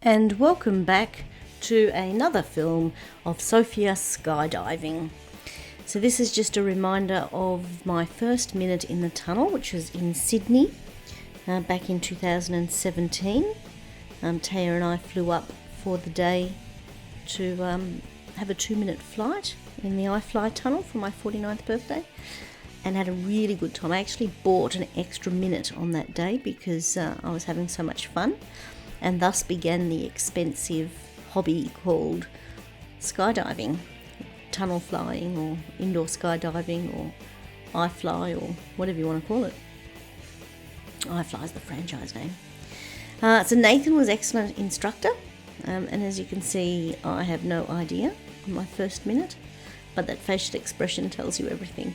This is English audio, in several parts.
and welcome back to another film of Sophia skydiving. So this is just a reminder of my first minute in the tunnel, which was in Sydney back in 2017. Taya and I flew up for the day to have a 2-minute flight in the iFly tunnel for my 49th birthday and had a really good time. I actually bought an extra minute on that day because I was having so much fun, and thus began the expensive hobby called skydiving, tunnel flying or indoor skydiving or iFly or whatever you want to call it. iFly is the franchise name. So Nathan was excellent instructor, and as you can see I have no idea on my first minute, but that facial expression tells you everything.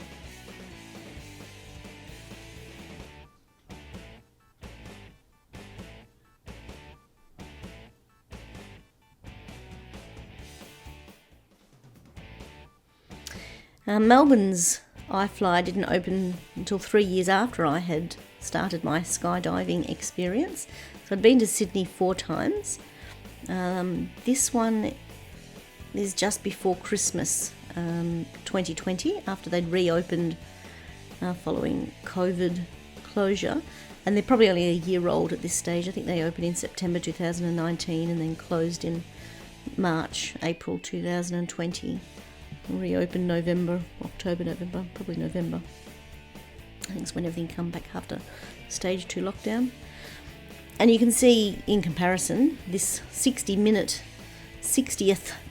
Melbourne's iFly didn't open until 3 years after I had started my skydiving experience. So I'd been to Sydney 4 times. This one is just before Christmas 2020, after they'd reopened following COVID closure. And they're probably only a year old at this stage. I think they opened in September 2019 and then closed in April 2020. Reopened October, November, probably November. I think it's when everything come back after stage 2 lockdown. And you can see in comparison, this 60th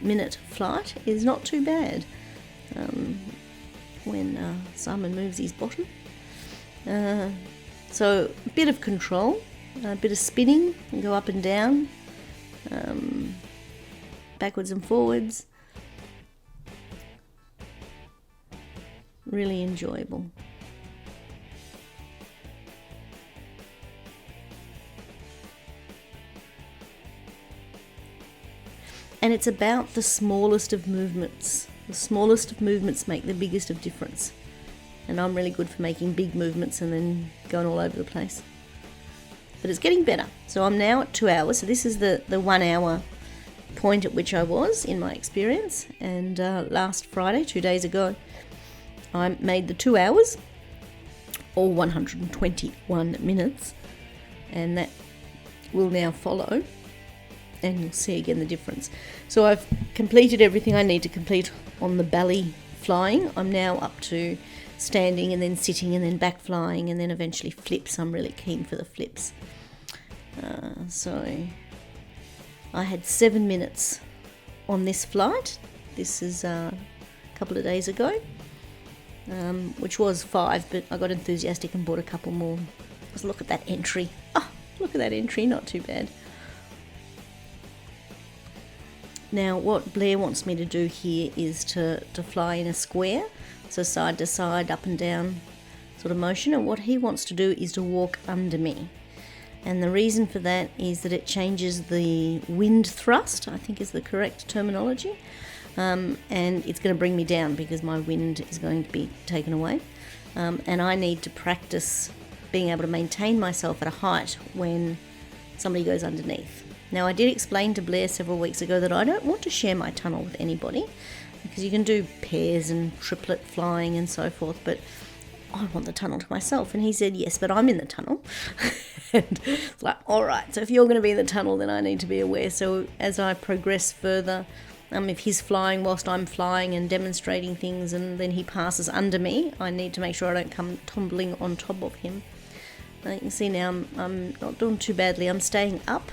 minute flight is not too bad when Simon moves his bottom. So a bit of control, a bit of spinning, and go up and down, backwards and forwards. Really enjoyable. And it's about the smallest of movements. The smallest of movements make the biggest of difference. And I'm really good for making big movements and then going all over the place. But it's getting better. So I'm now at 2 hours. So this is the 1 hour point at which I was in my experience. And last Friday, 2 days ago, I made the 2 hours, or 121 minutes, and that will now follow, and you'll see again the difference. So I've completed everything I need to complete on the belly flying. I'm now up to standing and then sitting and then back flying and then eventually flips. I'm really keen for the flips. So I had 7 minutes on this flight. This is a couple of days ago. Which was 5, but I got enthusiastic and bought a couple more. Because look at that entry. Oh, look at that entry, not too bad. Now, what Blair wants me to do here is to fly in a square, so side to side, up and down sort of motion, and what he wants to do is to walk under me. And the reason for that is that it changes the wind thrust, I think is the correct terminology. And it's going to bring me down because my wind is going to be taken away. And I need to practice being able to maintain myself at a height when somebody goes underneath. Now, I did explain to Blair several weeks ago that I don't want to share my tunnel with anybody because you can do pairs and triplet flying and so forth, but I want the tunnel to myself. And he said, yes, but I'm in the tunnel. And it's like, all right, so if you're going to be in the tunnel, then I need to be aware. So as I progress further, if he's flying whilst I'm flying and demonstrating things and then he passes under me, I need to make sure I don't come tumbling on top of him. You can see now I'm not doing too badly. I'm staying up.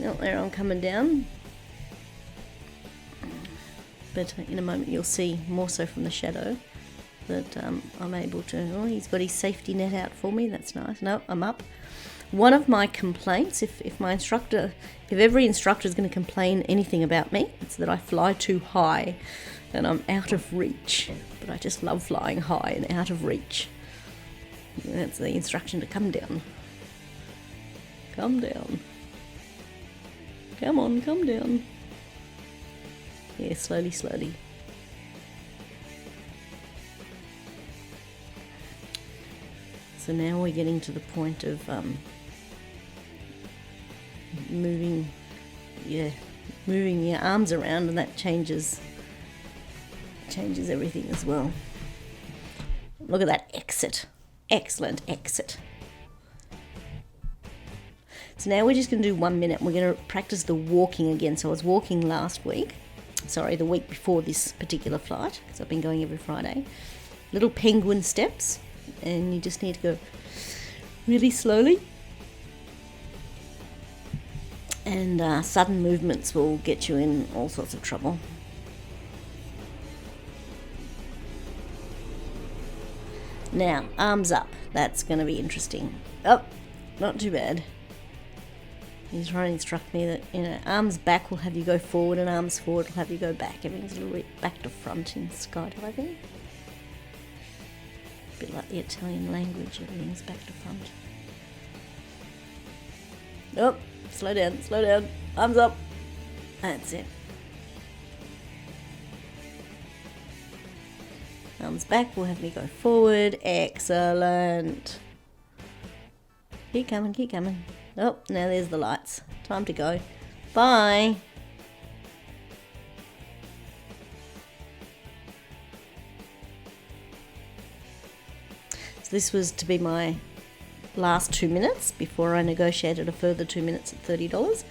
Oh, there I'm coming down. But in a moment you'll see, more so from the shadow, that I'm able to... Oh, he's got his safety net out for me. That's nice. No, I'm up. One of my complaints, if every instructor is going to complain anything about me, it's that I fly too high and I'm out of reach. But I just love flying high and out of reach. That's the instruction to come down. Come down. Come on, come down. Yeah, slowly, slowly. So now we're getting to the point of moving yeah, moving your arms around, and that changes everything as well. Look at that exit. Excellent exit. So now we're just going to do 1 minute. We're going to practice the walking again. So I was walking last week. Sorry, the week before this particular flight, because I've been going every Friday. Little penguin steps, and you just need to go really slowly. And sudden movements will get you in all sorts of trouble. Now, arms up. That's going to be interesting. Oh, not too bad. He's trying to instruct me that, arms back will have you go forward, and arms forward will have you go back. Everything's a little bit back to front in skydiving. A bit like the Italian language, everything's back to front. Oh, slow down. Arms up. That's it. Arms back will have me go forward. Excellent. Keep coming. Oh, now there's the lights. Time to go. Bye. So this was to be my last 2 minutes before I negotiated a further 2 minutes at $30.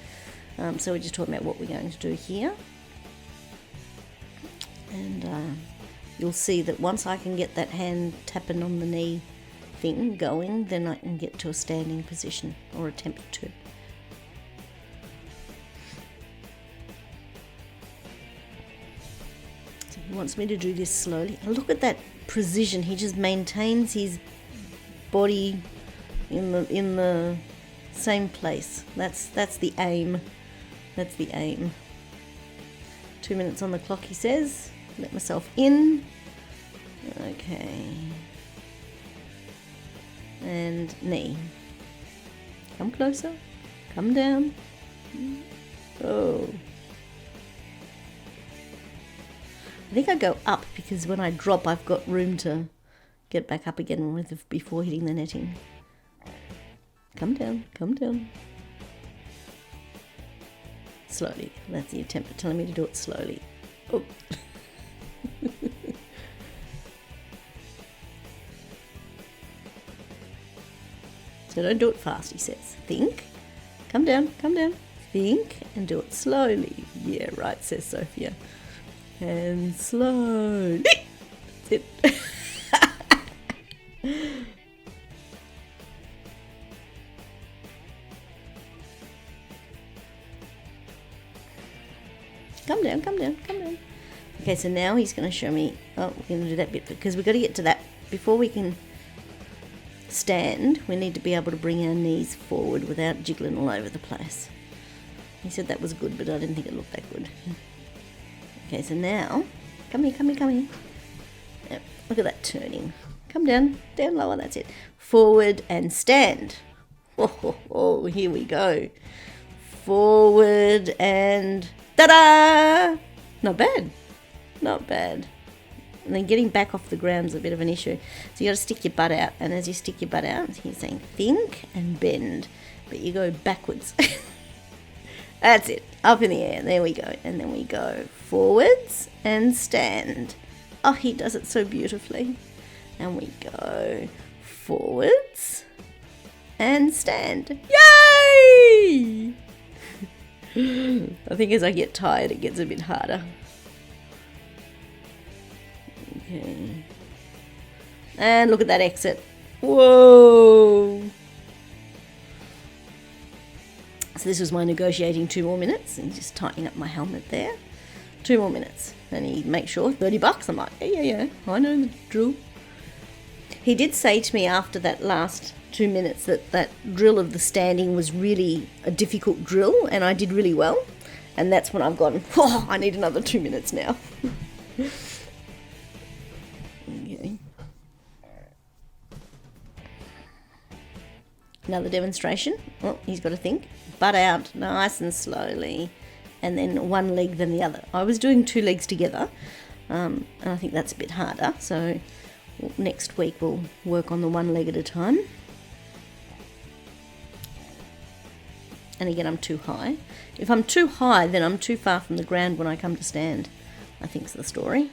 So we're just talking about what we're going to do here. And you'll see that once I can get that hand tapping on the knee thing going, then I can get to a standing position, or attempt to. So he wants me to do this slowly. And look at that precision. He just maintains his body in the same place. That's the aim. That's the aim. 2 minutes on the clock, he says. Let myself in. Okay. And knee. Come closer. Come down. Oh. I think I go up because when I drop, I've got room to get back up again before hitting the netting. Come down. Slowly. That's the attempt at telling me to do it slowly. Oh. So don't do it fast, he says. Think. Come down. Think and do it slowly. Yeah, right, says Sophia. And slowly. That's it. Come down. Okay, so now he's going to show me. Oh, we're going to do that bit because we've got to get to that before we can stand. We need to be able to bring our knees forward without jiggling all over the place. He said that was good, but I didn't think it looked that good. Okay, so now, come here. Yep, look at that turning. Come down lower, that's it. Forward and stand. Oh, here we go. Forward and ta-da! Not bad. And then getting back off the ground is a bit of an issue. So you got to stick your butt out. And as you stick your butt out, he's saying think and bend. But you go backwards. That's it. Up in the air. There we go. And then we go forwards and stand. Oh, he does it so beautifully. And we go forwards and stand. Yay! I think as I get tired, it gets a bit harder. Okay. And look at that exit. Whoa! So this was my negotiating 2 more minutes and just tightening up my helmet there. 2 more minutes. And he makes sure, $30. I'm like, yeah, I know the drill. He did say to me after that last 2 minutes that drill of the standing was really a difficult drill, and I did really well. And that's when I've gone, I need another 2 minutes now. Okay. Another demonstration. Oh, he's got to think. Butt out, nice and slowly. And then one leg then the other. I was doing 2 legs together, and I think that's a bit harder. So next week we'll work on the 1 leg at a time. And again, I'm too high. If I'm too high, then I'm too far from the ground when I come to stand, I think's the story.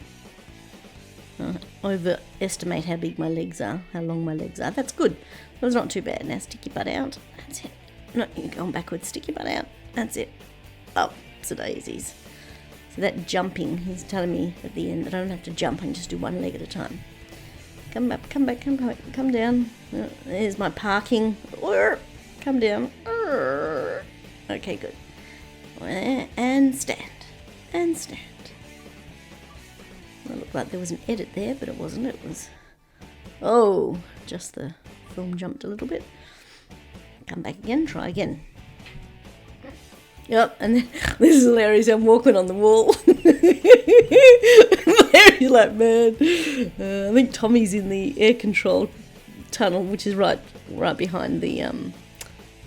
Overestimate how big my legs are, how long my legs are. That's good. That was not too bad. Now stick your butt out. That's it. No, you're going backwards. Stick your butt out. That's it. Ups a daisies. So that jumping, he's telling me at the end that I don't have to jump. I can just do one leg at a time. Come back, come back, come back, come down. There's my parking. Come down. Okay, good. And stand. And stand. It looked like there was an edit there, but it wasn't. It was... Oh, just the film jumped a little bit. Come back again, try again. Yep, and this is hilarious. I'm walking on the wall. Larry's like, man. I think Tommy's in the air control tunnel, which is right behind the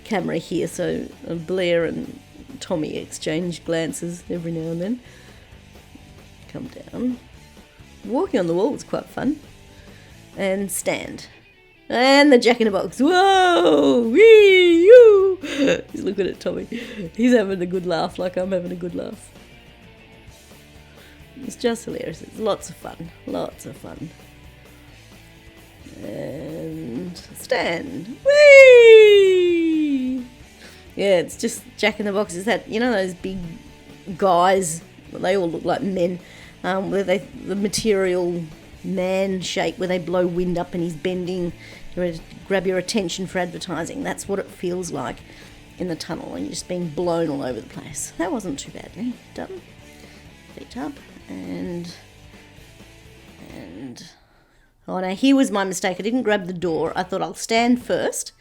camera here. So Blair and Tommy exchange glances every now and then. Come down. Walking on the wall was quite fun. And stand. And the Jack in the Box. Whoa! Wee! You! He's looking at Tommy. He's having a good laugh like I'm having a good laugh. It's just hilarious. It's lots of fun. Lots of fun. And stand. Whee! Yeah, it's just Jack in the Box. Is that, you know, those big guys? They all look like men. Where the material man shape, where they blow wind up and he's bending to grab your attention for advertising. That's what it feels like in the tunnel, and you're just being blown all over the place. That wasn't too badly done. Feet up and oh, now here was my mistake. I didn't grab the door. I thought I'll stand first.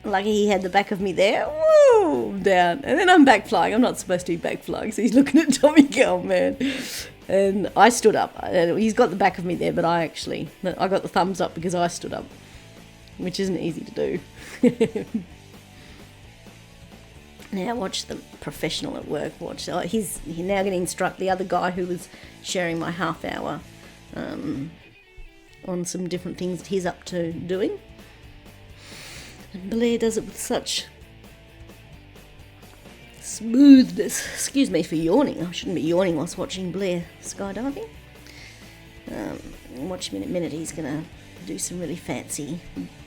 Lucky he had the back of me there. Woo! Down. And then I'm back flying. I'm not supposed to be back flying, so he's looking at Tommy going, man. And I stood up. He's got the back of me there, but I got the thumbs up because I stood up, which isn't easy to do. Now watch the professional at work. Watch. He's now going to instruct the other guy who was sharing my half hour on some different things that he's up to doing. And Blair does it with such smoothness. Excuse me for yawning. I shouldn't be yawning whilst watching Blair skydiving. Watch him in a minute. He's going to do some really fancy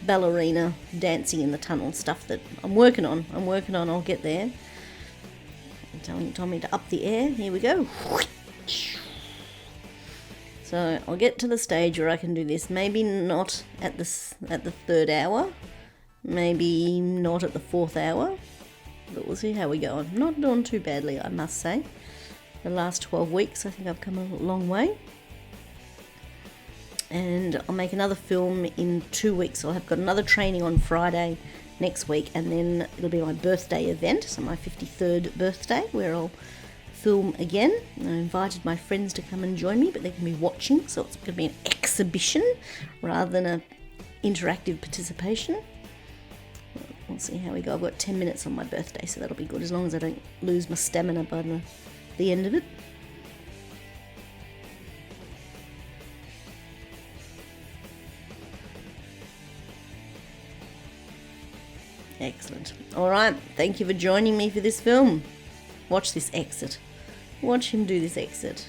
ballerina dancing in the tunnel stuff that I'm working on. I'll get there. I'm telling Tommy to up the air. Here we go. So I'll get to the stage where I can do this. Maybe not at the third hour. Maybe not at the fourth hour. But we'll see how we go. I'm not doing too badly, I must say. The last 12 weeks, I think I've come a long way. And I'll make another film in 2 weeks. So I've got another training on Friday next week, and then it'll be my birthday event, so my 53rd birthday, where I'll film again. I invited my friends to come and join me, but they can be watching, so it's going to be an exhibition rather than an interactive participation. We'll see how we go. I've got 10 minutes on my birthday, so that'll be good, as long as I don't lose my stamina by the end of it. Excellent. All right, thank you for joining me for this film. Watch this exit. Watch him do this exit.